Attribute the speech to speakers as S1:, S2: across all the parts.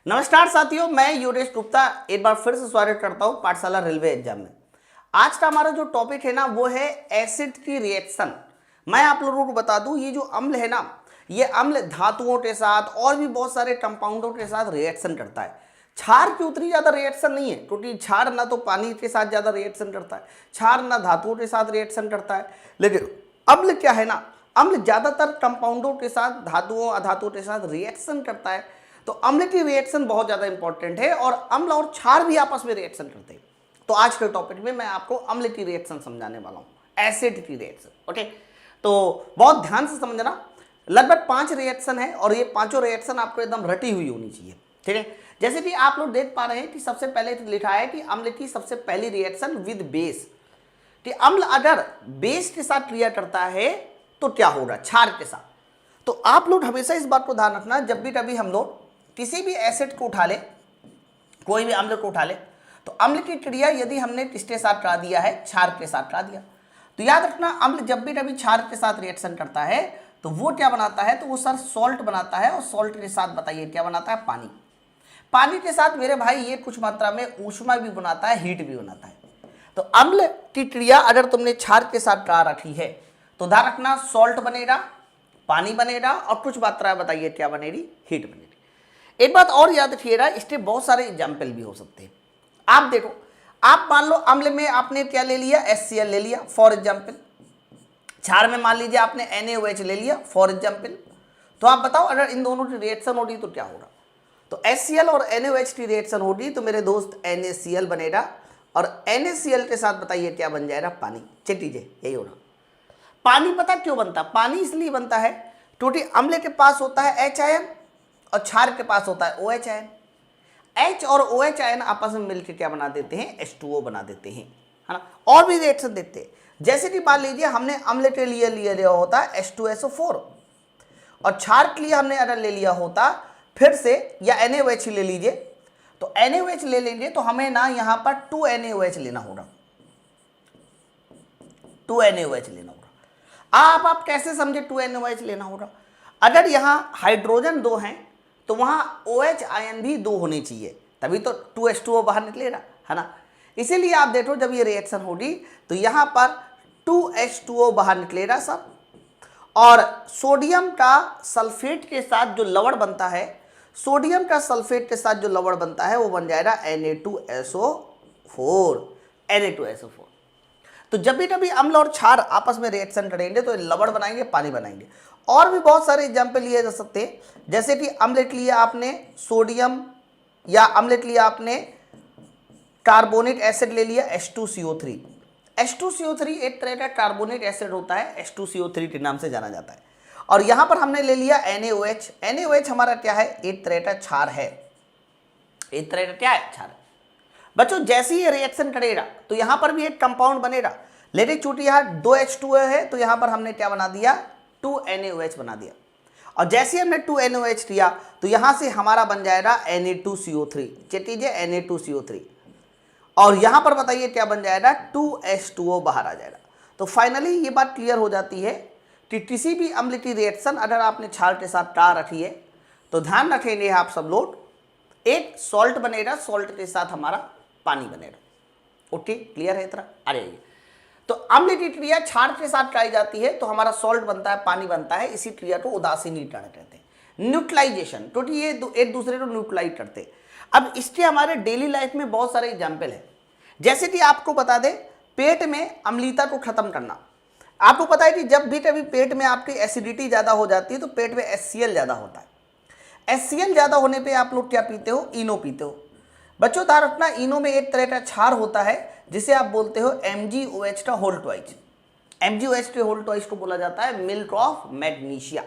S1: नमस्कार साथियों, मैं योगेश गुप्ता एक बार फिर से स्वागत करता हूं पाठशाला रेलवे एग्जाम में। आज का हमारा जो टॉपिक है ना वो है एसिड की रिएक्शन। मैं आप लोगों को बता दूं, ये जो अम्ल है ना, ये अम्ल धातुओं के साथ और भी बहुत सारे कंपाउंडों के साथ रिएक्शन करता है। क्षार की उतनी ज्यादा रिएक्शन नहीं है, क्योंकि क्षार ना तो पानी के साथ ज्यादा रिएक्शन करता है, क्षार ना धातुओं के साथ रिएक्शन करता है। लेकिन अम्ल क्या है ना, अम्ल ज्यादातर कंपाउंडों के साथ, धातुओं अधातुओं के साथ रिएक्शन करता है। तो अम्ल की रिएक्शन बहुत ज्यादा इंपॉर्टेंट है और अम्ल और क्षार भी आपस में रिएक्शन करते हैं। तो आज के टॉपिक में मैं आपको अम्ल की रिएक्शन समझाने वाला हूं, एसिड की रिएक्शन। ओके, तो बहुत ध्यान से समझना। लगभग 5 रिएक्शन है और ये पांचों रिएक्शन आपको एकदम रटी हुई होनी चाहिए, ठीक है। जैसे कि आप लोग देख पा रहे हैं कि सबसे पहले लिखा है कि अम्ल की सबसे पहली रिएक्शन विद बेस, कि अम्ल अगर बेस के साथ क्रिया करता है तो क्या होगा, क्षार के साथ। तो आप लोग हमेशा इस बात को ध्यान रखना, जब भी कभी हम लोग किसी भी एसिड को उठा ले, कोई भी अम्ल को उठा ले, तो अम्ल की क्रिया यदि हमने किसके साथ करा दिया है, क्षार के साथ करा दिया, तो याद रखना अम्ल जब भी कभी क्षार के साथ रिएक्शन करता है तो वो क्या बनाता है, तो वो सर सॉल्ट बनाता है। और सॉल्ट के साथ बताइए क्या बनाता है, पानी। पानी के साथ मेरे भाई ये कुछ मात्रा में ऊष्मा भी बनाता है, हीट भी बनाता है। तो अम्ल की क्रिया अगर तुमने क्षार के साथ करा रखी है तो ध्यान रखना सॉल्ट बनेगा, पानी बनेगा और कुछ मात्रा बताइए क्या बनेगी, हीट बनेगी। एक बात और याद रखिएगा, इसके बहुत सारे एग्जाम्पल भी हो सकते हैं। आप देखो, आप मान लो अम्ल में आपने क्या ले लिया, HCl ले लिया फॉर एग्जाम्पल। क्षार में मान लीजिए आपने NaOH ले लिया फॉर एग्जाम्पल। तो आप बताओ अगर इन दोनों की रिएक्शन होगी तो क्या होगा। तो HCl और NaOH की रिएक्शन होगी तो मेरे दोस्त NaCl बनेगा और NaCl के साथ बताइए क्या बन जाएगा, पानी। चेक कीजिए, यही होगा। पानी पता क्यों बनता, पानी इसलिए बनता है क्योंकि अम्ल के पास होता है H आयन और क्षार के पास होता है OH आयन। H और OH आयन आपस में मिलकर क्या बना देते हैं, H2O बना देते हैं, है ना। और भी रिएक्शन देखते हैं, जैसे कि मान लीजिए हमने अम्ल के लिए लिया होता है H2SO4 और क्षार के लिए हमने अगर ले लिया होता फिर से, या NaOH ले लीजिए, तो NaOH ले लेंगे तो हमें ना यहाँ पर 2NaOH लेना होगा, 2NaOH लेना होगा। आप कैसे समझे 2NaOH लेना होगा, अगर यहाँ हाइड्रोजन 2 हैं तो वहां OH आयन भी 2 होने चाहिए, तभी तो 2H2O बाहर निकलेगा, है ना। इसीलिए आप देखो जब ये रिएक्शन होगी तो यहां पर 2H2O बाहर निकलेगा सब, और सोडियम का सल्फेट के साथ जो लवण बनता है, सोडियम का सल्फेट के साथ जो लवण बनता है वो बन जाएगा Na2SO4, Na2SO4। तो जब भी कभी अम्ल और क्षार आपस में रिएक्शन करेंगे तो लवण बनाएंगे, पानी बनाएंगे। और भी बहुत सारे एग्जाम्पल लिए जा सकते हैं, जैसे कि अम्ल के लिए आपने सोडियम, या अम्ल के लिए आपने कार्बोनिक एसिड ले लिया H2CO3। H2CO3 एक तरह का कार्बोनिक एसिड होता है, H2CO3 के नाम से जाना जाता है। और यहां पर हमने ले लिया NaOH। NaOH हमारा क्या है, एक तरह का क्षार है, एक तरह का क्या है, क्षार। बच्चों जैसे ही रिएक्शन करेगा तो यहां पर भी एक कंपाउंड बनेगा, लेकिन चूंकि यहाँ 2H2O है तो यहां पर हमने क्या बना दिया, 2NaOH बना दिया। और जैसे ही हमने 2NaOH किया तो यहां से हमारा बन जाएगा Na2CO3। चेक कीजिए, Na2CO3। और यहां पर बताइए क्या बन जाएगा, 2H2O बाहर आ जाएगा। तो फाइनली ये बात क्लियर हो जाती है कि किसी भी अम्ल की रिएक्शन अगर आपने क्षार के साथ करा रखी है तो ध्यान रखेंगे आप सब लोग, एक सॉल्ट बनेगा, सॉल्ट के साथ हमारा पानी बनेगा। ओके, क्लियर है इतना। अरे तो अम्ल की क्रिया क्षार के साथ कराई जाती है तो हमारा सॉल्ट बनता है, पानी बनता है। इसी क्रिया को उदासीनीकरण कहते हैं, न्यूट्रलाइजेशन, क्योंकि ये एक दूसरे को न्यूट्रलाइज करते हैं। अब इसके हमारे डेली लाइफ में बहुत सारे एग्जाम्पल है, जैसे कि आपको बता दें पेट में अम्लता को खत्म करना। आपको पता है कि जब भी कभी पेट में आपकी एसिडिटी ज्यादा हो जाती है तो पेट में HCl ज्यादा होता है। HCl ज्यादा होने पर आप लोग क्या पीते हो, इनो पीते हो। बच्चों ध्यान रखना, इनो में एक तरह का क्षार होता है जिसे आप बोलते हो MgOH का होल ट्वाइस। MgOH के होल ट्वाइस को बोला जाता है milk of magnesia.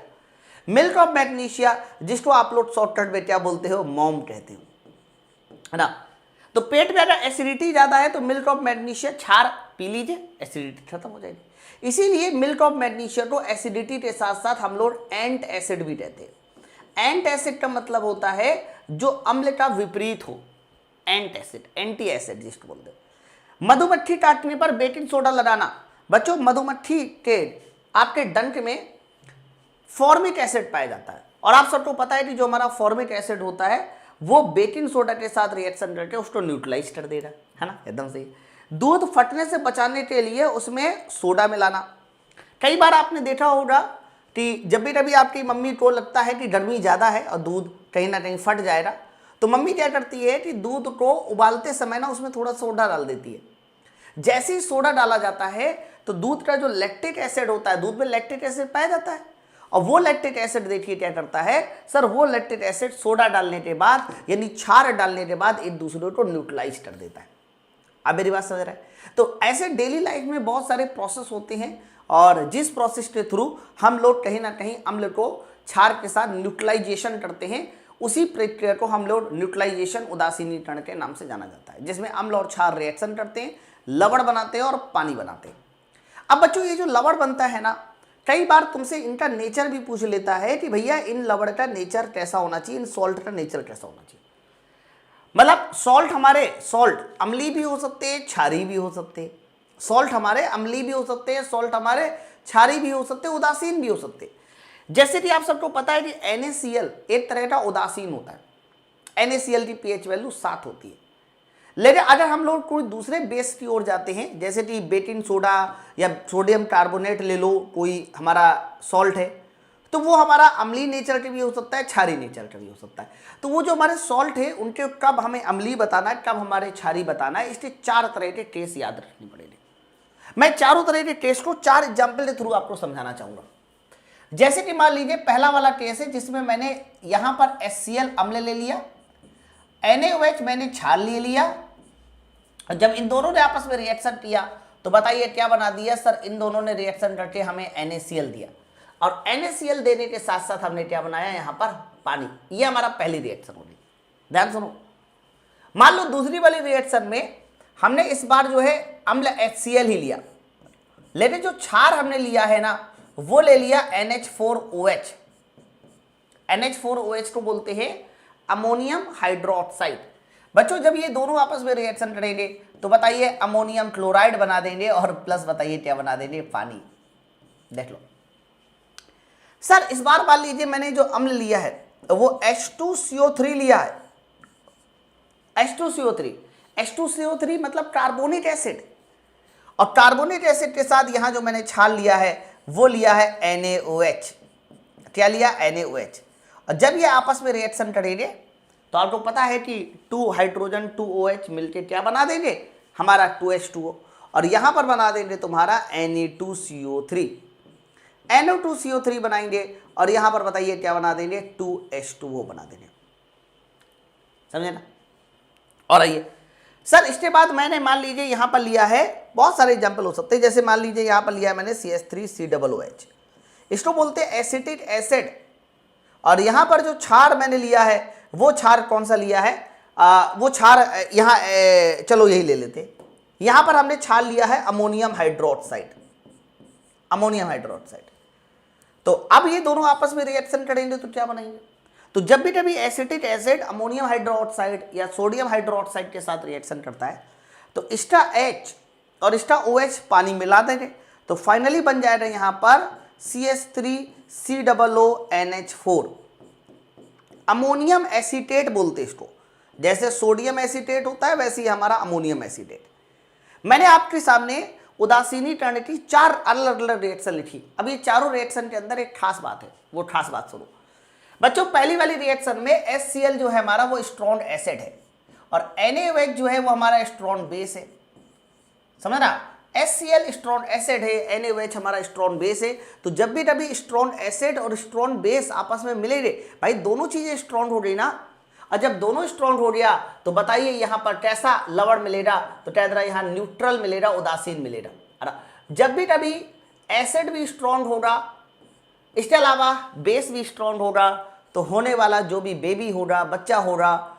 S1: Milk of magnesia, जिसको आप लोग शॉर्टकट में क्या बोलते हो, मॉम कहते हो, है ना। तो पेट में अगर एसिडिटी ज्यादा है तो मिल्क ऑफ मैग्नीशिया क्षार पी लीजिए, एसिडिटी खत्म हो जाएगी। इसीलिए मिल्क ऑफ मैग्नीशिया को एसिडिटी के साथ साथ हम लोग एंट एसिड भी कहते हैं। एंट एसिड का मतलब होता है जो अम्ल का विपरीत हो, एंट एसिड, एंटी एसिड जिसको बोलते हैं। मधुमक्खी काटने पर बेकिंग सोडा लगाना। बच्चों मधुमक्खी के आपके डंक में फॉर्मिक एसिड पाया जाता है, और आप सबको पता है कि जो हमारा फॉर्मिक एसिड होता है वो बेकिंग सोडा के साथ रिएक्शन करके उसको न्यूट्रलाइज कर दे रहा है ना, एकदम सही। दूध फटने से बचाने के लिए उसमें सोडा मिलाना। कई बार आपने देखा होगा कि जब भी कभी आपकी मम्मी को लगता है कि गर्मी ज़्यादा है और दूध कहीं ना कहीं फट जाएगा, तो मम्मी क्या करती है कि दूध को उबालते समय ना उसमें थोड़ा सोडा डाल देती है। जैसे ही सोडा डाला जाता है तो दूध का जो लैक्टिक एसिड होता है, दूध में लैक्टिक एसिड पाया जाता है, और वो लैक्टिक एसिड देखिए क्या करता है सर, वो लैक्टिक एसिड सोडा डालने के बाद यानी क्षार डालने के बाद एक दूसरे को न्यूट्रलाइज कर देता है। अब मेरी बात समझ रहा है? तो ऐसे डेली लाइफ में बहुत सारे प्रोसेस होते हैं, और जिस प्रोसेस के थ्रू हम लोग कहीं ना कहीं अम्ल को क्षार के साथ न्यूट्रलाइजेशन करते हैं, उसी प्रक्रिया को हम लोग न्यूट्रलाइजेशन उदासीनीकरण के नाम से जाना जाता है, जिसमें अम्ल और क्षार रिएक्शन करते हैं, लवण बनाते हैं और पानी बनाते हैं। अब बच्चों ये जो लवण बनता है ना, कई बार तुमसे इनका नेचर भी पूछ लेता है कि भैया इन लवण का नेचर कैसा होना चाहिए, इन सॉल्ट का नेचर कैसा होना चाहिए। मतलब सॉल्ट हमारे अम्लीय भी हो सकते हैं, क्षारीय भी हो सकते हैं। सॉल्ट हमारे अम्लीय भी हो सकते हैं, सॉल्ट हमारे क्षारीय भी हो सकते हैं, उदासीन भी हो सकते हैं। जैसे कि आप सबको पता है कि NaCl एक तरह का उदासीन होता है। NaCl की pH वैल्यू 7 होती है। लेकिन अगर हम लोग कोई दूसरे बेस की ओर जाते हैं, जैसे कि बेकिंग सोडा या सोडियम कार्बोनेट ले लो, कोई हमारा सॉल्ट है, तो वो हमारा अम्लीय नेचर का भी हो सकता है, क्षारीय नेचर का भी हो सकता है। तो वो जो हमारे सॉल्ट है उनके कब हमें अम्लीय बताना है, कब हमारे क्षारीय बताना है, इसके 4 तरह के टेस्ट याद रखने पड़ेंगे। मैं चारों तरह के टेस्ट को 4 एग्जाम्पल के थ्रू आपको समझाना चाहूंगा। जैसे कि मान लीजिए पहला वाला केस है जिसमें मैंने यहां पर HCl अम्ल ले लिया, NaOH मैंने क्षार ले लिया, और जब इन दोनों ने आपस में रिएक्शन किया तो बताइए क्या बना दिया सर, इन दोनों ने रिएक्शन करके हमें NaCl दिया, और NaCl देने के साथ साथ हमने क्या बनाया यहाँ पर पानी। ये हमारा पहली रिएक्शन होगी। ध्यान सुनो, मान लो दूसरी वाली रिएक्शन में हमने इस बार जो है अम्ल HCl ही लिया, लेकिन जो क्षार हमने लिया है ना वो ले लिया NH4OH। NH4OH को बोलते हैं अमोनियम हाइड्रोक्साइड। बच्चों जब ये दोनों आपस में रिएक्शन करेंगे तो बताइए अमोनियम क्लोराइड बना देंगे, और प्लस बताइए क्या बना देंगे, पानी। देख लो सर, इस बार मान लीजिए मैंने जो अम्ल लिया है वो H2CO3 लिया है। H2CO3 मतलब कार्बोनिक एसिड, और कार्बोनिक एसिड के साथ यहां जो मैंने क्षार लिया है वो लिया है NaOH। क्या लिया? NaOH। और जब ये आपस में रिएक्शन करेंगे तो आपको पता है कि 2 हाइड्रोजन 2 OH मिलके क्या बना देंगे, हमारा 2H2O, और यहां पर बना देंगे तुम्हारा Na2CO3। NO2CO3 बनाएंगे और यहां पर बताइए क्या बना देंगे, 2H2O बना देंगे। समझे ना? और आइए सर, इसके बाद मैंने मान लीजिए यहां पर लिया है, बहुत सारे एग्जांपल हो सकते हैं, जैसे मान लीजिए यहां पर लिया है मैंने CH3COOH, इसको बोलते हैं एसिटिक एसिड। और यहां पर जो क्षार मैंने लिया है वो क्षार कौन सा लिया है, वो क्षार यहाँ चलो यही ले लेते। यहां पर हमने क्षार लिया है अमोनियम हाइड्रोक्साइड। तो अब ये दोनों आपस में रिएक्शन करेंगे तो क्या बनाएंगे, तो जब भी कभी एसिटिक एसिड अमोनियम हाइड्रोक्साइड या सोडियम हाइड्रोक्साइड के साथ रिएक्शन करता है तो इसका H और इसका OH पानी मिला देंगे, तो फाइनली बन जाएगा यहां पर CH3COONH4। अमोनियम एसीटेट बोलते इसको, जैसे सोडियम एसीटेट होता है वैसे ही हमारा अमोनियम एसीटेट। मैंने आपके सामने उदासीनीकरण की 4 अलग अलग रिएक्शन लिखी। अब ये चारों रिएक्शन के अंदर एक खास बात है, वो खास बात सुनो बच्चों। पहली वाली रिएक्शन में HCl जो है हमारा वो स्ट्रॉन्ग एसिड है, और NaOH जो है वो हमारा स्ट्रॉन्ग बेस है। समझ ना? HCl स्ट्रॉन्ग एसिड है, NaOH हमारा स्ट्रॉन्ग बेस है। तो जब भी कभी स्ट्रॉन्ग एसिड और स्ट्रॉन्ग बेस आपस में मिलेंगे, भाई दोनों चीजें स्ट्रॉन्ग हो गई ना, और जब दोनों स्ट्रॉन्ग हो गया तो बताइए यहाँ पर कैसा लवण मिलेगा, तो क्या तरह यहाँ न्यूट्रल मिलेगा, उदासीन मिलेगा। जब भी कभी एसिड भी स्ट्रॉन्ग होगा, इसके अलावा बेस भी स्ट्रॉन्ग होगा, तो होने वाला जो भी बेबी होगा, बच्चा होगा,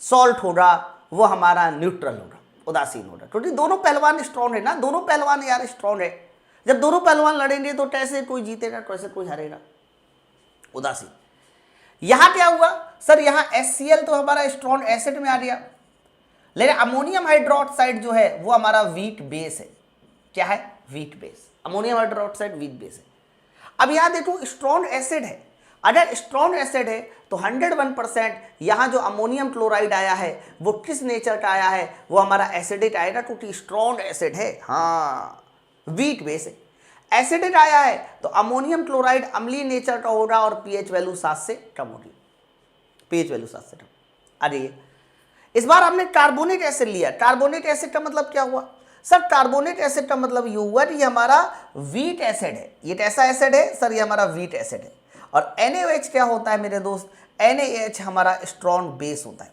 S1: सॉल्ट होगा, वो हमारा न्यूट्रल होगा, उदासीन होगा। क्योंकि दोनों पहलवान स्ट्रॉन्ग है ना, दोनों पहलवान यार स्ट्रॉन्ग है। जब दोनों पहलवान लड़ेंगे तो कैसे कोई जीतेगा, कैसे कोई हारेगा, उदासीन। यहां क्या हुआ सर, यहां HCl तो हमारा स्ट्रॉन्ग एसिड में आ गया, लेकिन अमोनियम हाइड्रोक्साइड जो है वो हमारा वीक बेस है। क्या है? Weak base. Ammonium hydroxide weak base है। अब यहां देखो स्ट्रॉन्ग एसिड है अगर स्ट्रॉन्ग एसिड है तो 101% यहाँ जो अमोनियम क्लोराइड आया है वो किस नेचर का आया है, वो हमारा एसिडिक आएगा क्योंकि स्ट्रॉन्ग एसिड है, हाँ वीक बेस है। एसिडिक आया है तो अमोनियम क्लोराइड अम्लीय नेचर का होगा और पीएच वैल्यू 7 से कम होगी, पीएच वैल्यू 7 से कम। अरे इस बार हमने कार्बोनिक एसिड लिया। कार्बोनिक एसिड का मतलब क्या हुआ सर? कार्बोनिक एसिड का मतलब ये हुआ कि ये हमारा वीट एसिड है। ये कैसा एसिड है सर? ये हमारा वीट एसिड है। और NaOH क्या होता है मेरे दोस्त? NaOH हमारा स्ट्रॉन्ग बेस होता है।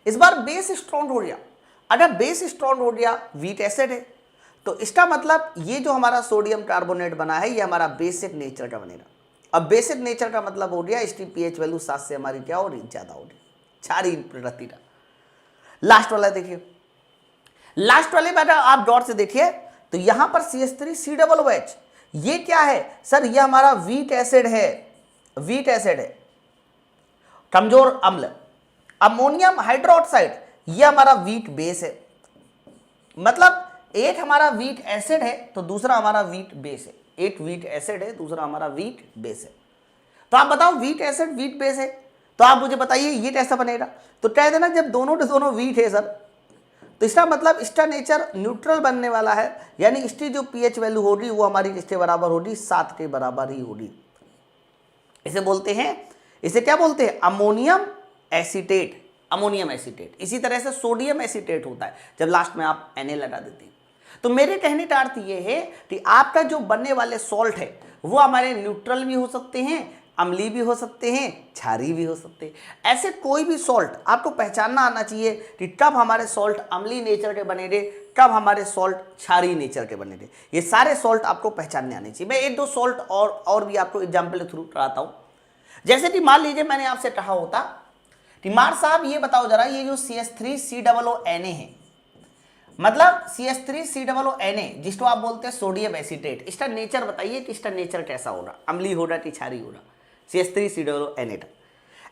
S1: इस बार बेस स्ट्रॉन्ग हो गया। अगर बेस स्ट्रॉन्ग हो गया, वीट एसिड है, तो इसका मतलब ये जो हमारा सोडियम कार्बोनेट बना है ये हमारा बेसिक नेचर का बनेगा। अब बेसिक नेचर का मतलब हो गया इसकी पीएच वैल्यू 7 से हमारी क्या हो रही? ज्यादा हो रही, क्षारीय प्रकृति का। लास्ट वाला देखिए, लास्ट वाले में आप डॉट से देखिए तो यहां पर CH3COOH ये क्या है सर? ये हमारा वीट एसिड है, वीट एसिड है, कमजोर अम्ल। अमोनियम हाइड्रोक्साइड ये हमारा वीट बेस है। मतलब एक हमारा वीट एसिड है तो दूसरा हमारा वीट बेस है। एक वीट एसिड है, दूसरा हमारा वीट बेस है। तो आप बताओ वीट एसिड वीट बेस है तो आप मुझे बताइए ये कैसा बनेगा? तो कह देना जब दोनों के दोनों वीट है सर तो इसका मतलब इसका नेचर न्यूट्रल बनने वाला है, यानी इसकी जो पीएच वैल्यू होगी वो हमारी किसके बराबर होगी? 7 के बराबर ही होगी। इसे बोलते हैं, इसे क्या बोलते हैं? Ammonium acetate, ammonium acetate. इसी तरह से सोडियम एसीटेट होता है जब लास्ट में आप Na लगा देते हैं। तो मेरे कहने का अर्थ ये है कि आपका जो बनने वाले सॉल्ट है वो हमारे न्यूट्रल भी हो सकते हैं, अम्लीय भी हो सकते हैं, क्षारीय भी हो सकते हैं। ऐसे कोई भी सॉल्ट आपको पहचानना आना चाहिए कि कब हमारे सॉल्ट अम्लीय नेचर के बनेंगे, कब हमारे सॉल्ट क्षारीय नेचर के बनेंगे। ये सारे सॉल्ट आपको पहचानने आने चाहिए। मैं एक दो सॉल्ट और भी आपको एग्जाम्पल के थ्रू कराता हूँ। जैसे कि मान लीजिए मैंने आपसे कहा होता कि मार साहब ये बताओ जरा, ये जो CH3COONA है, मतलब CH3COONA जिसको आप बोलते हैं सोडियम एसीटेट, इसका नेचर बताइए कि इसका नेचर कैसा होगा? अम्लीय होगा कि क्षारीय होगा? CH3COONA।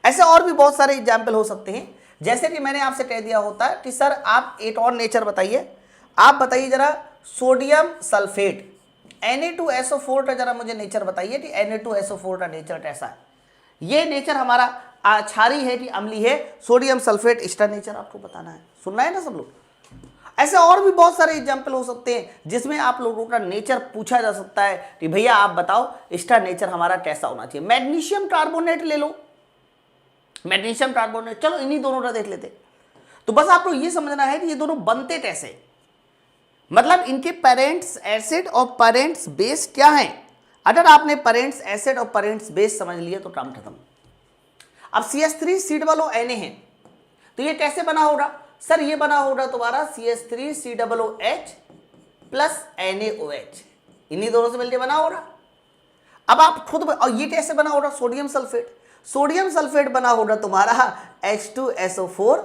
S1: ऐसे और भी बहुत सारे एग्जाम्पल हो सकते हैं। जैसे कि मैंने आपसे कह दिया होता कि सर आप एक और नेचर बताइए। आप बताइए जरा सोडियम सल्फेट Na2SO4 का जरा मुझे नेचर बताइए कि Na2SO4 का नेचर कैसा है? ये नेचर हमारा क्षारीय है कि अम्लीय है? सोडियम सल्फेट, इसका नेचर आपको बताना है। सुनना है ना सब लोग? ऐसे और भी बहुत सारे एग्जाम्पल हो सकते हैं जिसमें आप लोगों का नेचर पूछा जा सकता है कि भैया आप बताओ इसका नेचर हमारा कैसा होना चाहिए। मैग्नीशियम कार्बोनेट ले लो, मैग्नीशियम कार्बोनेट, चलो इन्हीं दोनों का देख लेते। तो बस आपको ये समझना है कि ये दोनों बनते कैसे, मतलब इनके पेरेंट्स एसिड और पेरेंट्स बेस क्या हैं। अगर आपने पेरेंट्स एसिड और पेरेंट्स बेस समझ लिया तो काम खत्म। अब CH3COONA है तो ये कैसे बना होगा सर? ये बना होगा तुम्हारा CH3COOH प्लस NaOH, इन्हीं दोनों से मिलकर बना होगा। अब आप खुद, और ये कैसे बना होगा? सोडियम सल्फेट, सोडियम सल्फेट बना होगा तुम्हारा H2SO4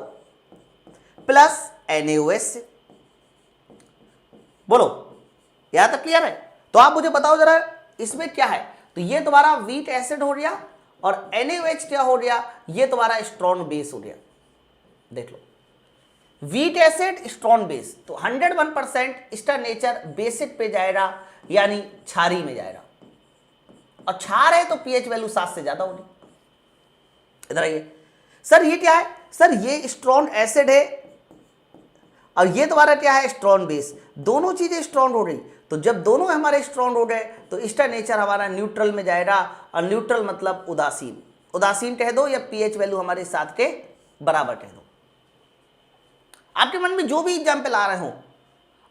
S1: प्लस NaOH से। बोलो यहां तक क्लियर है? तो आप मुझे बताओ जरा इसमें क्या है? तो ये तुम्हारा वीट एसिड हो गया और NaOH क्या हो गया? ये तुम्हारा स्ट्रॉन्ग बेस हो गया। देख लो, वीट एसिड स्ट्रॉन्ग बेस, तो 101% इसका नेचर बेसिक पे जाएगा, यानी क्षारीय में जाएगा। और क्षार है तो पीएच वैल्यू 7 से ज्यादा होगी। इधर आइए सर, ये क्या है सर? ये स्ट्रॉन्ग एसिड है और ये तुम्हारा क्या है? Strong base. दोनों चीजें स्ट्रॉन्ग हो गई, तो जब दोनों हमारे स्ट्रॉन्ग हो गए तो इसका नेचर हमारा न्यूट्रल में जाएगा। और न्यूट्रल मतलब उदासीन, उदासीन कह दो या पीएच वैल्यू हमारे 7 के बराबर कह दो। आपके मन में जो भी एग्जाम्पल आ रहे हो,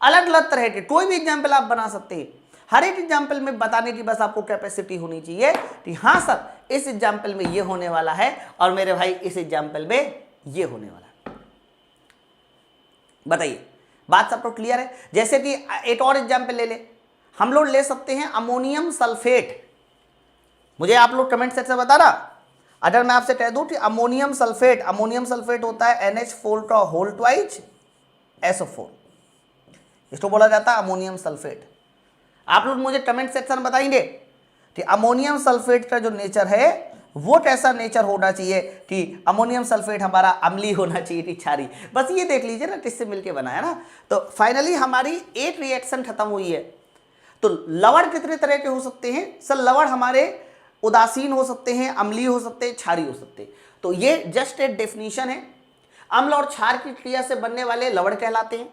S1: अलग अलग तरह के कोई भी एग्जाम्पल आप बना सकते हैं। हर एक एग्जाम्पल में बताने की बस आपको कैपेसिटी होनी चाहिए कि हाँ सर इस एग्जाम्पल में ये होने वाला है और मेरे भाई इस एग्जाम्पल में ये होने वाला है। बताइए, बात सबको क्लियर है? जैसे कि एक और एग्जाम्पल ले ले, हम लोग ले सकते हैं अमोनियम सल्फेट। मुझे आप लोग कमेंट सेक्शन में बताना, अगर मैं आपसे कह दूं कि अमोनियम सल्फेट, अमोनियम सल्फेट होता है NH4 का होल ट्वाइस SO4, इसको बोला जाता है अमोनियम सल्फेट। आप लोग मुझे कमेंट सेक्शन में बताएंगे कि अमोनियम सल्फेट का जो नेचर है वो कैसा नेचर होना चाहिए, कि अमोनियम सल्फेट हमारा अम्लीय होना चाहिए कि क्षारीय। बस ये देख लीजिए ना किससे मिलके बना है ना। तो फाइनली हमारी एक रिएक्शन खत्म हुई है। तो लवण कितने तरह के हो सकते हैं सर? लवण हमारे उदासीन हो सकते हैं, अम्लीय हो सकते हैं, क्षारीय हो सकते हैं। तो ये जस्ट एक डेफिनेशन है। अम्ल और क्षार की क्रिया से बनने वाले लवण कहलाते हैं।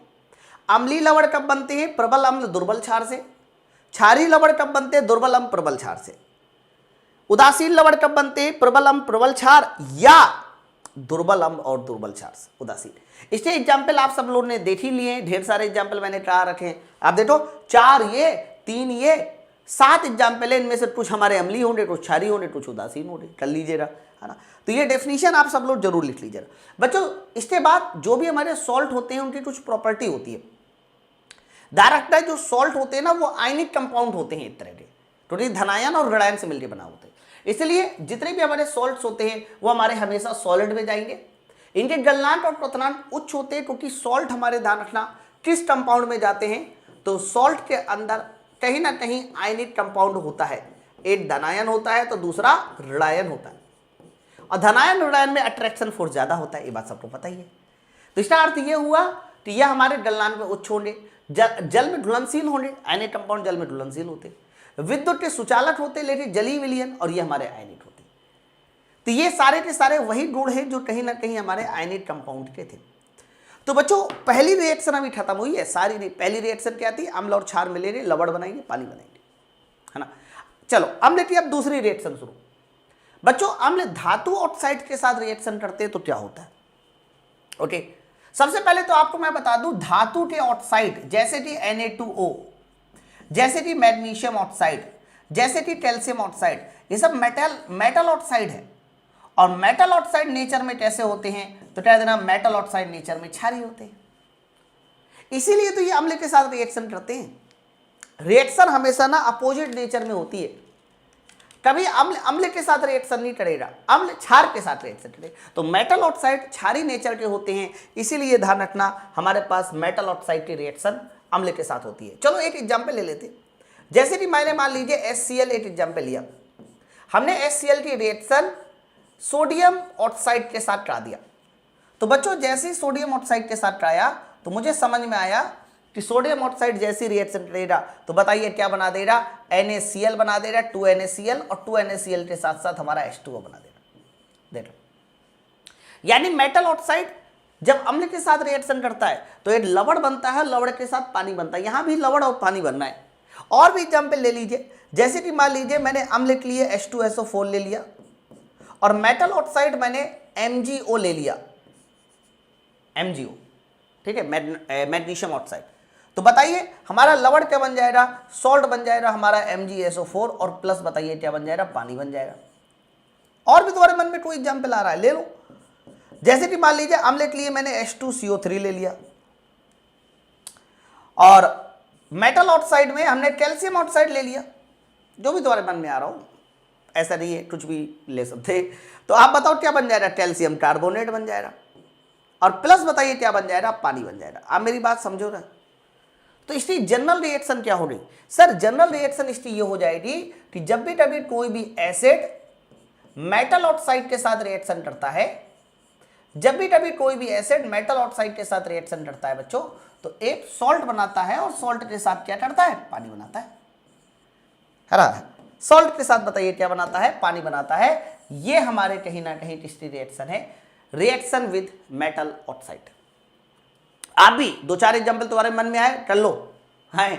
S1: अम्लीय लवण कब बनते हैं? प्रबल अम्ल दुर्बल क्षार से। क्षारीय लवण कब बनते हैं? दुर्बल अम्ल प्रबल क्षार से। उदासीन लवण कब बनते हैं? प्रबल अम्ल प्रबल क्षार या दुर्बल अम्ल और दुर्बल क्षार से उदासीन। इसके एग्जाम्पल आप सब लोगों ने देख ही लिए हैं, ढेर सारे एग्जाम्पल मैंने कहा रखे हैं। आप देखो 4 ये 3 ये 7 एग्जाम्पल है, इनमें से कुछ हमारे अम्लीय होंगे, कुछ क्षारीय होंगे, कुछ उदासीन होंगे, कर लीजिएगा, है ना। तो ये डेफिनेशन आप सब लोग जरूर लिख लीजिएगा बच्चों। इसके बाद जो भी हमारे सॉल्ट होते हैं उनकी कुछ प्रॉपर्टी होती है। ध्यान रखना है जो सॉल्ट होते हैं ना वो आयनिक कंपाउंड होते हैं एक तरह के, तो धनायन और ऋणायन से मिलकर बना होते हैं। इसलिए जितने भी हमारे सॉल्ट्स होते हैं वो हमारे हमेशा सॉलिड में जाएंगे। इनके गलनांक और क्वथनांक उच्च होते हैं क्योंकि सॉल्ट हमारे, ध्यान रखना, किस कंपाउंड में जाते हैं तो सॉल्ट के अंदर कहीं ना कहीं आयनिक कंपाउंड होता है। एक धनायन होता है तो दूसरा ऋणायन होता है, और धनायन ऋणायन में अट्रैक्शन फोर्स ज्यादा होता है, ये बात सबको पता ही है। तो इसका अर्थ ये हुआ कि यह हमारे गलनांक में उच्च होंगे, जल में घुलनशील होंगे, आयनिक कंपाउंड जल में घुलनशील होते, विद्युत के सुचालक होते लेकिन जलीय विलयन, और ये हमारे आयनिक होते। तो ये सारे के सारे वही गुण हैं जो कहीं ना कहीं हमारे आयनिक कंपाउंड के थे। तो बच्चों पहली रिएक्शन अभी खत्म हुई है सारी। पहली रिएक्शन क्या थी? अम्ल और क्षार मिलेंगे, लवण बनाएंगे, पानी बनाएंगे, है ना। चलो अम्ल की अब दूसरी रिएक्शन शुरू। बच्चों अम्ल धातु ऑक्साइड के साथ रिएक्शन करते हैं तो क्या होता है? ओके, सबसे पहले तो आपको मैं बता दूं धातु के ऑक्साइड जैसे कि Na2O, जैसे कि मैग्नीशियम ऑक्साइड, जैसे कि कैल्शियम ऑक्साइड, ये सब मेटल ऑक्साइड है। और मेटल ऑक्साइड नेचर में कैसे होते हैं तो क्या देना, मेटल ऑक्साइड नेचर में क्षारीय होते हैं। इसीलिए तो ये अम्ल के साथ रिएक्शन करते हैं। रिएक्शन हमेशा ना अपोजिट नेचर में होती है। कभी अम्ल के साथ रिएक्शन नहीं करेगा, अम्ल क्षार के साथ रिएक्शन करेगा। तो मेटल ऑक्साइड क्षारीय नेचर के होते हैं, इसीलिए ध्यान रखना हमारे पास मेटल ऑक्साइड की रिएक्शन अम्ल के साथ होती है। चलो एक एग्जाम्पल ले लेते हैं। जैसे कि मैंने मान लीजिए HCl एक एग्जाम्पल लिया, हमने HCl की रिएक्शन सोडियम ऑक्साइड के साथ करा दिया। तो बच्चों जैसे ही सोडियम ऑक्साइड के साथ कराया तो मुझे समझ में आया कि सोडियम ऑक्साइड जैसी रिएक्शन करेगा तो बताइए क्या बना देगा, NaCl बना देगा, 2NaCl, और 2NaCl के साथ साथ हमारा H2O बना देगा। देखो यानी मेटल ऑक्साइड जब अम्ल के साथ रिएक्शन करता है तो एक लवण बनता है, लवण के साथ पानी बनता है। यहां भी लवण और पानी बनना है। और भी एग्जाम्पल ले लीजिए, जैसे कि मान लीजिए मैंने अम्ल के लिए H2SO4 ले लिया और मेटल ऑक्साइड मैंने MgO ले लिया, MgO, ठीक है, मैग्नीशियम ऑक्साइड। तो बताइए हमारा लवण क्या बन जाएगा, सॉल्ट बन जाएगा हमारा MgSO4, और प्लस बताइए क्या बन जाएगा, पानी बन जाएगा। और भी तुम्हारे मन में कोई एग्जाम्पल आ रहा है ले लो। जैसे कि मान लीजिए अम्ल के लिए मैंने H2CO3 ले लिया और मेटल ऑक्साइड में हमने कैल्शियम ऑक्साइड ले लिया। जो भी तुम्हारे मन में आ रहा हो, ऐसा नहीं है, कुछ भी ले सकते। तो आप बताओ क्या बन जाएगा, कैल्शियम कार्बोनेट बन जाएगा, और प्लस बताइए क्या बन जाएगा, पानी बन जाएगा। आप मेरी बात समझो ना। तो इसकी जनरल रिएक्शन क्या होगी सर? जनरल रिएक्शन इसकी ये हो जाएगी कि जब भी कभी कोई भी एसिड मेटल ऑक्साइड के साथ रिएक्शन करता है, जब भी कभी कोई भी एसिड मेटल ऑक्साइड के साथ रिएक्शन करता है बच्चों, तो एक सॉल्ट बनाता है, और सॉल्ट के साथ क्या करता है, पानी बनाता है ना। सॉल्ट के साथ बताइए क्या बनाता है, पानी बनाता है। ये हमारे कहीं ना कहीं किसकी रिएक्शन है, रिएक्शन विद मेटल ऑक्साइड। आप भी 2-4 एग्जाम्पल तुम्हारे मन में आए कर लो, है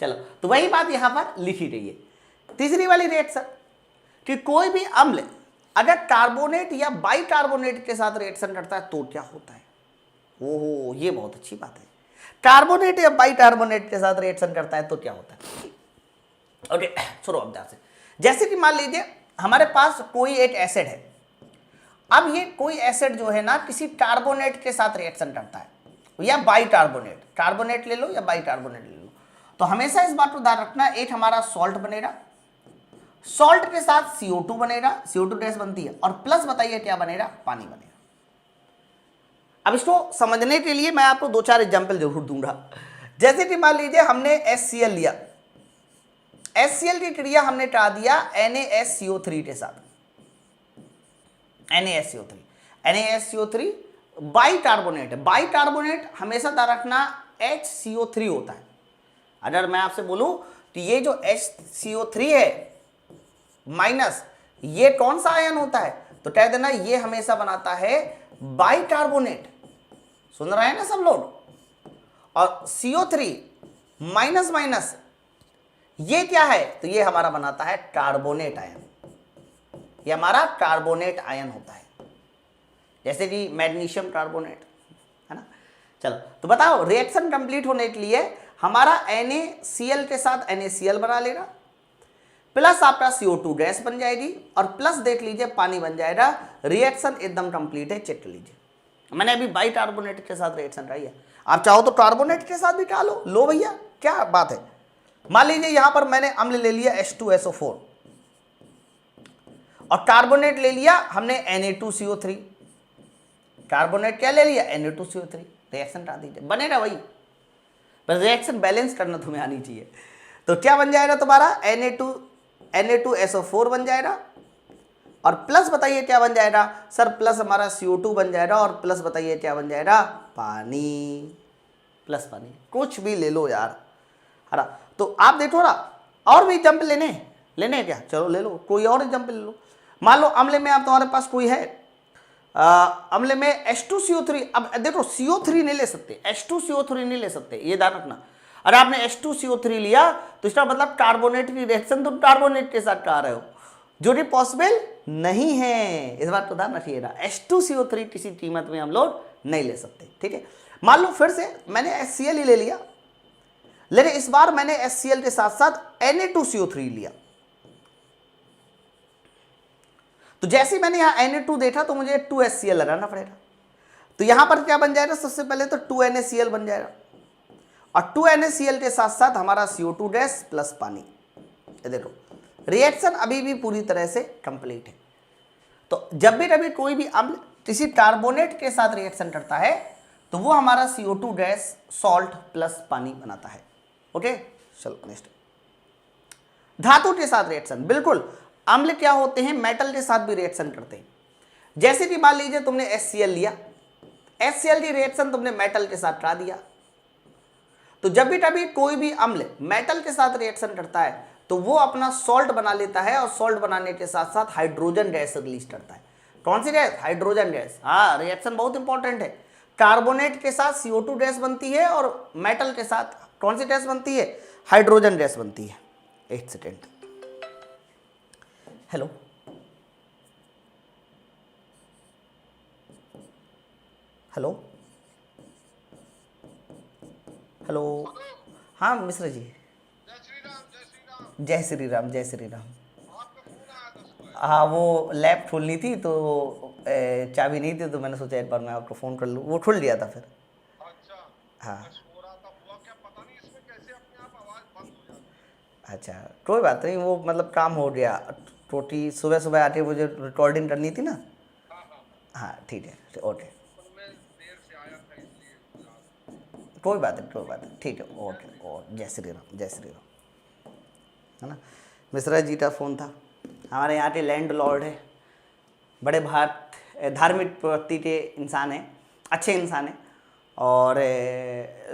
S1: चलो। तो वही बात यहां पर लिखी गई है। तीसरी वाली रिएक्शन कि कोई भी अम्ल अगर कार्बोनेट या बाइकार्बोनेट के साथ रिएक्शन करता है तो क्या होता है। ओहो, ये बहुत अच्छी बात है। कार्बोनेट या बाइकार्बोनेट के साथ रिएक्शन करता है तो क्या होता है। ओके सुनो अब ध्यान से। जैसे कि मान लीजिए हमारे पास कोई एक एसिड है। अब ये कोई एसिड जो है ना किसी कार्बोनेट के साथ रिएक्शन करता है या बाइकार्बोनेट, कार्बोनेट ले लो या बाइकार्बोनेट ले लो, तो हमेशा इस बात को ध्यान रखना, एक हमारा सॉल्ट बनेगा, सॉल्ट के साथ CO2 बनेगा, CO2 गैस बनती है, और प्लस बताइए क्या बनेगा, पानी बनेगा। अब इसको समझने के लिए मैं आपको 2-4 एग्जाम्पल जरूर दूंगा। जैसे कि मान लीजिए हमने HCl लिया, HCl की क्रिया हमने करा दिया NaSCO3 के साथ, NaSCO3 बाइकार्बोनेट है। बाइकार्बोनेट हमेशा ध्यान रखना HCO3 होता है। अगर मैं आपसे बोलूं कि ये जो HCO3 है माइनस ये कौन सा आयन होता है, तो कह देना ये हमेशा बनाता है बाइकार्बोनेट। सुन रहे हैं ना सब लोग। और CO3 माइनस माइनस ये क्या है, तो ये हमारा बनाता है कार्बोनेट आयन। ये हमारा कार्बोनेट आयन होता है, जैसे कि मैग्नीशियम कार्बोनेट, है ना। चलो तो बताओ, रिएक्शन कंप्लीट होने के लिए हमारा NaCl के साथ NaCl बना लेगा, प्लस आपका CO2 गैस बन जाएगी, और प्लस देख लीजिए पानी बन जाएगा। रिएक्शन एकदम कंप्लीट है, चेक कर लीजिए। मैंने अभी बाइकार्बोनेट के साथ रिएक्शन कराई है, आप चाहो तो कार्बोनेट के साथ भी करा लो भैया, क्या बात है। मान लीजिए यहां पर मैंने अम्ल ले लिया H2SO4 और कार्बोनेट ले लिया हमने Na2CO3। कार्बोनेट क्या ले लिया, Na2CO3। रिएक्शन करा दीजिए, बनेगा वही, बस रिएक्शन बैलेंस करना तुम्हें आनी चाहिए। तो क्या बन जाएगा तुम्हारा, Na2SO4 बन जाएगा, और प्लस बताइए क्या बन जाएगा सर, प्लस हमारा CO2 बन जाएगा, और प्लस बताइए क्या बन जाएगा, पानी, प्लस पानी। कुछ भी ले लो यार, है ना। तो आप देखो ना, और भी जंप लेने हैं क्या, चलो ले लो, कोई और जंप ले लो। मान लो अम्ल में आप तुम्हारे पास कोई है, अम्ल में H2CO3, अब देखो CO3 नहीं ले सकते, H2CO3 नहीं ले सकते, ये ध्यान रखना। अरे आपने H2CO3 लिया तो इसका मतलब कार्बोनेट की रिएक्शन तुम कार्बोनेट के साथ कर रहे हो, जो कि पॉसिबल नहीं है, इस बात को ध्यान रखिएगा। H2CO3 किसी कीमत में हम लोग नहीं ले सकते, ठीक है। मान लो फिर से मैंने HCl ही ले लिया, लेकिन इस बार मैंने HCl के साथ साथ Na2CO3 लिया। तो जैसे ही मैंने यहां Na2 देखा तो मुझे 2HCl लगाना पड़ेगा। तो यहां पर क्या बन जाएगा, सबसे पहले तो 2NaCl बन जाएगा, और 2NaCl के साथ साथ हमारा CO2 गैस प्लस पानी। ये देखो रिएक्शन अभी भी पूरी तरह से कंप्लीट है। तो जब भी कभी कोई भी अम्ल किसी कार्बोनेट के साथ रिएक्शन करता है तो वो हमारा CO2 गैस सॉल्ट प्लस पानी बनाता है। ओके, चलो नेक्स्ट, धातु के साथ रिएक्शन। बिल्कुल, अम्ल क्या होते हैं, मेटल के साथ भी रिएक्शन करते हैं। जैसे कि मान लीजिए तुमने HCl लिया, HCl की रिएक्शन तुमने मेटल के साथ करा दिया। तो जब भी कभी कोई भी अम्ल मेटल के साथ रिएक्शन करता है तो वो अपना सॉल्ट बना लेता है, और सॉल्ट बनाने के साथ साथ हाइड्रोजन गैस रिलीज करता है। कौन सी गैस, हाइड्रोजन गैस। हाँ, रिएक्शन बहुत इंपॉर्टेंट है। कार्बोनेट के साथ CO2 गैस बनती है, और मेटल के साथ कौन सी गैस बनती है, हाइड्रोजन गैस बनती है। एक सेकेंड, हेलो हेलो हेलो, हाँ मिश्रा जी, जय श्री राम, जय श्री राम। हाँ, वो लैब खोलनी थी तो चाबी नहीं थी, तो मैंने सोचा एक बार मैं आपको फ़ोन कर लूँ, वो खुल लिया था फिर। हाँ, अच्छा कोई बात नहीं, वो मतलब काम हो गया। टोटी सुबह सुबह आके मुझे रिकॉर्डिंग करनी थी ना। हाँ ठीक है, ओके, कोई बात नहीं, कोई बात नहीं, ठीक है, ओके, ओ जय श्री राम, जय श्री राम, है ना। मिश्रा जी का फ़ोन था, हमारे यहाँ के लैंड लॉर्ड है, बड़े धार्मिक प्रवृत्ति के इंसान हैं, अच्छे इंसान हैं। और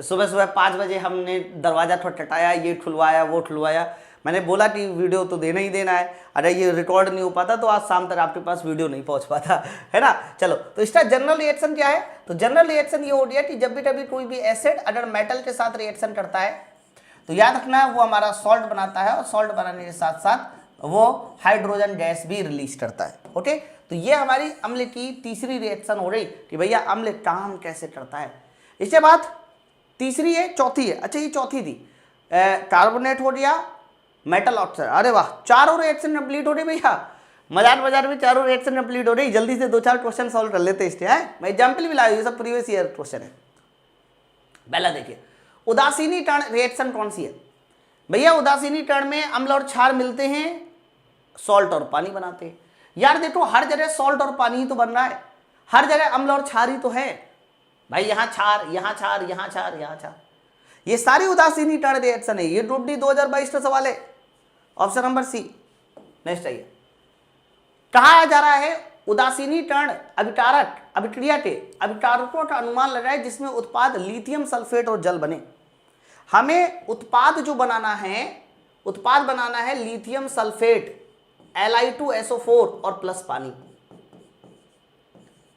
S1: सुबह सुबह 5 बजे हमने दरवाज़ा खटखटाया, ये खुलवाया वो खुलवाया। मैंने बोला कि वीडियो तो देना ही देना है, अगर ये रिकॉर्ड नहीं हो पाता तो आज शाम तक आपके पास वीडियो नहीं पहुंच पाता, है ना। चलो, तो इसका जनरल रिएक्शन क्या है, तो जनरल रिएक्शन ये हो गया कि जब भी कभी कोई भी एसिड अगर मेटल के साथ रिएक्शन करता है तो याद रखना है वो हमारा सॉल्ट बनाता है, और सॉल्ट बनाने के साथ साथ वो हाइड्रोजन गैस भी रिलीज करता है। ओके, तो ये हमारी अम्ल की तीसरी रिएक्शन हो रही कि भैया अम्ल काम कैसे करता है। इसके बाद तीसरी है, चौथी है, अच्छा ये चौथी थी, कार्बोनेट हो गया, मेटल ऑक्साइड। अरे वाह, चारों रिएक्शन कंप्लीट हो रही भैया, मजाक में चारों रिएक्शन कंप्लीट हो रही। जल्दी से 2-4 क्वेश्चन सॉल्व कर लेते इसके, हैं, मैं एग्जाम्पल भी लाया, ये सब प्रीवियस ईयर क्वेश्चन है। पहला देखिए, उदासीनी कण रिएक्शन कौन सी है भैया, उदासीनी कण में अम्ल और क्षार मिलते हैं, सॉल्ट और पानी बनाते हैं। यार देखो, हर जगह सॉल्ट और पानी ही तो बन रहा है, हर जगह अम्ल और क्षार ही तो है भाई, यहाँ क्षार, यहाँ क्षार, यहाँ क्षार, यहाँ क्षार, ये सारी उदासीनी कण रिएक्शन है। ये ग्रुप डी 2022 का सवाल है, ऑप्शन नंबर सी। नेक्स्ट आइए, कहा जा रहा है उदासीनी कण अभिकारक अभिक्रिया के अभिकारकों का अनुमान लगाए जिसमें उत्पाद लिथियम सल्फेट और जल बने। हमें उत्पाद जो बनाना है, उत्पाद बनाना है लिथियम सल्फेट Li2SO4 और प्लस पानी।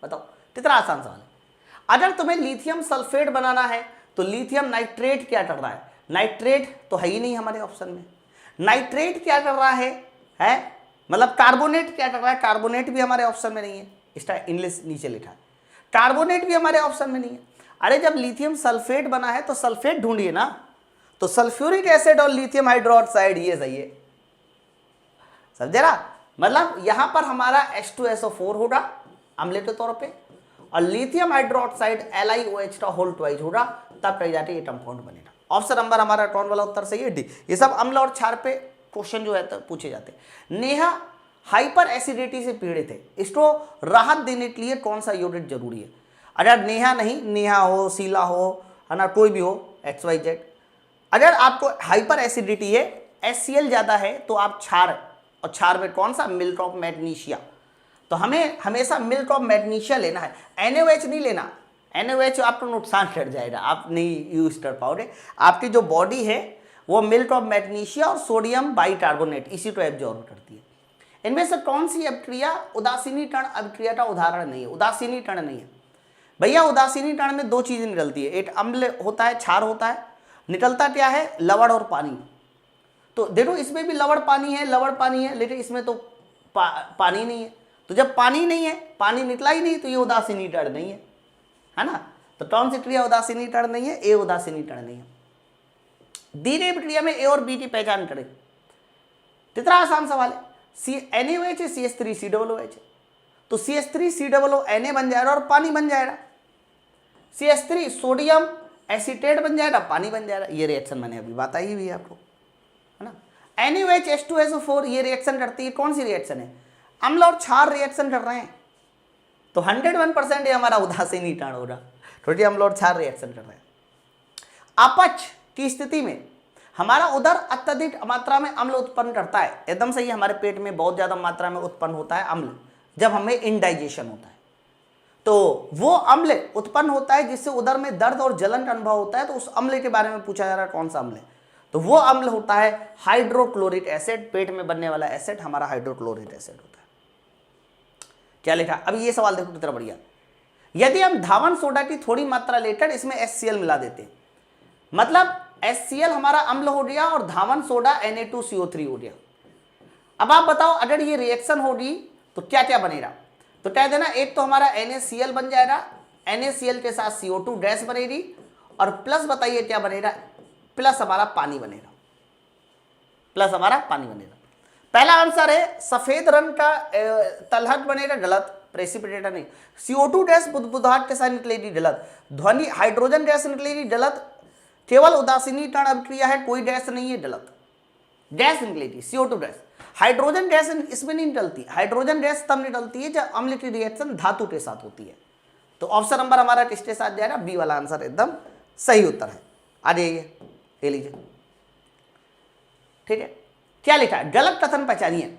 S1: बताओ कितना आसान सवाल है। अगर तुम्हें लिथियम सल्फेट बनाना है तो लिथियम नाइट्रेट क्या कर रहा है, नाइट्रेट तो है ही नहीं हमारे ऑप्शन में। नाइट्रेट क्या कर रहा है मतलब कार्बोनेट क्या कर रहा है, कार्बोनेट भी हमारे ऑप्शन में नहीं है, इसका इंग्लिश नीचे लिखा है, कार्बोनेट भी हमारे ऑप्शन में नहीं है। अरे जब लिथियम सल्फेट बना है तो सल्फेट ढूंढिए ना, तो सल्फ्यूरिक एसिड और लिथियम हाइड्रोक्साइड ये सही है, समझे ना। मतलब यहां पर हमारा H2SO4 होगा अम्ल के तौर पे, और लिथियम हाइड्रोक्साइड LiOH का होल ट्वाइस होगा, तब कही जाती है ये कंपाउंड बनेगा। ऑप्शन नंबर हमारा कौन वाला उत्तर सही है, डी। ये सब अम्ल और क्षार पे क्वेश्चन जो है तो पूछे जाते हैं। नेहा हाइपर एसिडिटी से पीड़ित है, इसको राहत देने के लिए कौन सा यूनिट जरूरी है। अगर नेहा नहीं, नेहा हो, शीला हो, है ना, कोई भी हो, XYZ, अगर आपको हाइपर एसिडिटी है, HCl ज्यादा है, तो आप क्षार, और क्षार में कौन सा, मिल्क ऑफ मैग्नीशिया, तो हमें हमेशा मिल्क ऑफ मैग्नीशिया लेना है, NaOH नहीं लेना। NaOH आपको नुकसान कर जाएगा, आप नहीं यूज कर पाओगे। आपकी जो बॉडी है वो मिल्क ऑफ मैग्नीशिया और सोडियम बाइकार्बोनेट इसी को एब्जॉर्ब करती है। इनमें से कौन सी अभिक्रिया उदासीनीकरण अभिक्रिया का उदाहरण नहीं है, उदासीनीकरण नहीं है भैया। उदासीनीकरण में दो चीजें निकलती है, एक अम्ल होता है, क्षार होता है, निकलता क्या है, लवण और पानी। तो देखो इसमें भी लवण पानी है, लवण पानी है, लेकिन इसमें तो पानी नहीं है। तो जब पानी नहीं है, पानी निकला ही नहीं, तो ये उदासीनीकरण नहीं है ना। तो कौन सी क्रिया उदासीनीकरण नहीं है, ए उदासीनीकरण नहीं है। दी गई क्रिया में ए और बी की पहचान करें, कितना आसान सवाल है। NaOH है, CH3COOH, तो CH3COO Na बन जाएगा और पानी बन जाएगा, CH3 सोडियम एसीटेट बन जाएगा, पानी बन जाएगा। ये रिएक्शन मैंने अभी बताई हुई है आपको, है ना। NaOH H2SO4 ये रिएक्शन करती है, कौन सी रिएक्शन है, अम्ल और क्षार रिएक्शन कर रहे हैं, तो 101% ये हमारा उदासीनीकरण होगा, क्योंकि अम्ल और क्षार रिएक्शन कर रहे हैं। अपच की स्थिति में हमारा उदर अत्यधिक मात्रा में अम्ल उत्पन्न करता है, एकदम सही, हमारे पेट में बहुत ज्यादा मात्रा में उत्पन्न होता है अम्ल जब हमें इंडाइजेशन होता है, तो वो अम्ल उत्पन्न होता है जिससे उदर में दर्द और जलन का अनुभव होता है। तो उस अम्ल के बारे में पूछा जा रहा है कौन सा अम्ल है, तो वो अम्ल होता है हाइड्रोक्लोरिक एसिड। पेट में बनने वाला एसिड हमारा हाइड्रोक्लोरिक एसिड होता है। क्या लिखा, अब ये सवाल देखो कितना बढ़िया। यदि हम धावन सोडा की थोड़ी मात्रा लेकर इसमें HCl मिला देते हैं, मतलब HCl हमारा अम्ल हो गया और धावन सोडा Na2CO3 हो गया। अब आप बताओ अगर ये रिएक्शन होगी तो क्या क्या बनेगा, तो कह देना एक तो हमारा NaCl बन जाएगा, NaCl के साथ CO2 गैस बनेगी, और प्लस बताइए क्या बनेगा, प्लस हमारा पानी बनेगा, प्लस हमारा पानी बनेगा। पहला आंसर है सफेद रंग का तलहट बनेगा, गलत, प्रेसिपिटेटर नहीं। CO2 गैस बुदबुदाहट के साथ निकलेगी, गलत। ध्वनि हाइड्रोजन गैस निकलेगी, गलत। केवल उदासीनीकरण अभिक्रिया है, कोई गैस नहीं है, गलत। गैस निकलेगी CO2 गैस, हाइड्रोजन गैस इसमें नहीं निकलती। हाइड्रोजन गैस तब निकलती है जब अम्ल की रिएक्शन धातु के साथ होती है। तो ऑप्शन नंबर हमारा किसके साथ जाएगा, बी वाला आंसर एकदम सही उत्तर है। आ जाइए, ले लीजिए, ठीक है। क्या लिखा है, गलत कथन पहचानिए।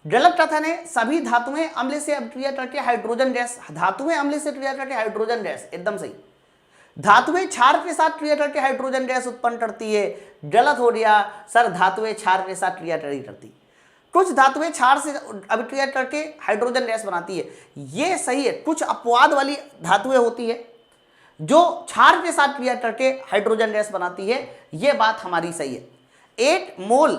S1: गलत कथन है सभी धातुएं अम्ल से अभिक्रिया करके हाइड्रोजन गैस, धातुएं अम्ल से क्रिया करके हाइड्रोजन गैस, एकदम सही। धातुएं क्षार के साथ क्रिया करके हाइड्रोजन गैस उत्पन्न करती है, गलत हो गया सर, धातुएं क्षार के साथ क्रिया नहीं करती। कुछ धातुएं क्षार से अभिक्रिया करके हाइड्रोजन गैस बनाती है, ये सही है। कुछ अपवाद वाली धातुएं होती है जो क्षार के साथ क्रिया करके हाइड्रोजन गैस बनाती है, ये बात हमारी सही है। 8 मोल,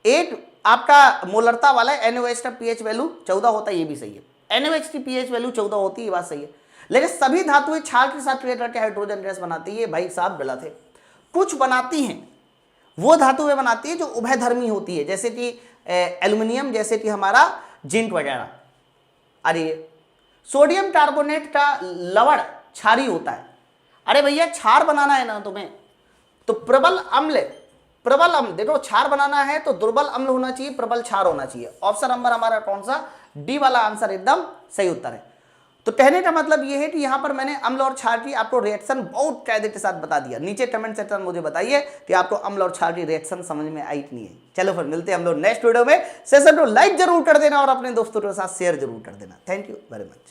S1: 8 आपका मोलरता वाला है, NaOH का pH वैल्यू 14 होता है, ये भी सही है। NaOH की pH वैल्यू 14 होती है, ये बात सही है। लेकिन सभी धातुएं क्षार के साथ क्रिया करके हाइड्रोजन गैस बनाती है, भाई साहब गलत है। कुछ बनाती हैं, वो धातुएं बनाती है जो उभयधर्मी होती है, जैसे कि एल्यूमिनियम, जैसे कि हमारा जिंक वगैरह। अरे सोडियम कार्बोनेट का लवण क्षारी होता है। अरे भैया क्षार बनाना है ना तुम्हें, तो प्रबल अम्ल, प्रबल अम्ल देखो, क्षार बनाना है तो दुर्बल अम्ल होना चाहिए, प्रबल क्षार होना चाहिए। ऑप्शन नंबर हमारा कौन सा, डी वाला आंसर एकदम सही उत्तर है। तो कहने का मतलब यह है कि यहां पर मैंने अम्ल और क्षार की आपको रिएक्शन बहुत कायदे के साथ बता दिया। नीचे कमेंट सेक्शन में मुझे बताइए कि आपको अम्ल और क्षार की रिएक्शन समझ में आई कि नहीं है। चलो फिर मिलते हैं हम लोग नेक्स्ट वीडियो में। सेशन को लाइक जरूर कर देना और अपने दोस्तों के साथ शेयर जरूर कर देना। Thank you very much.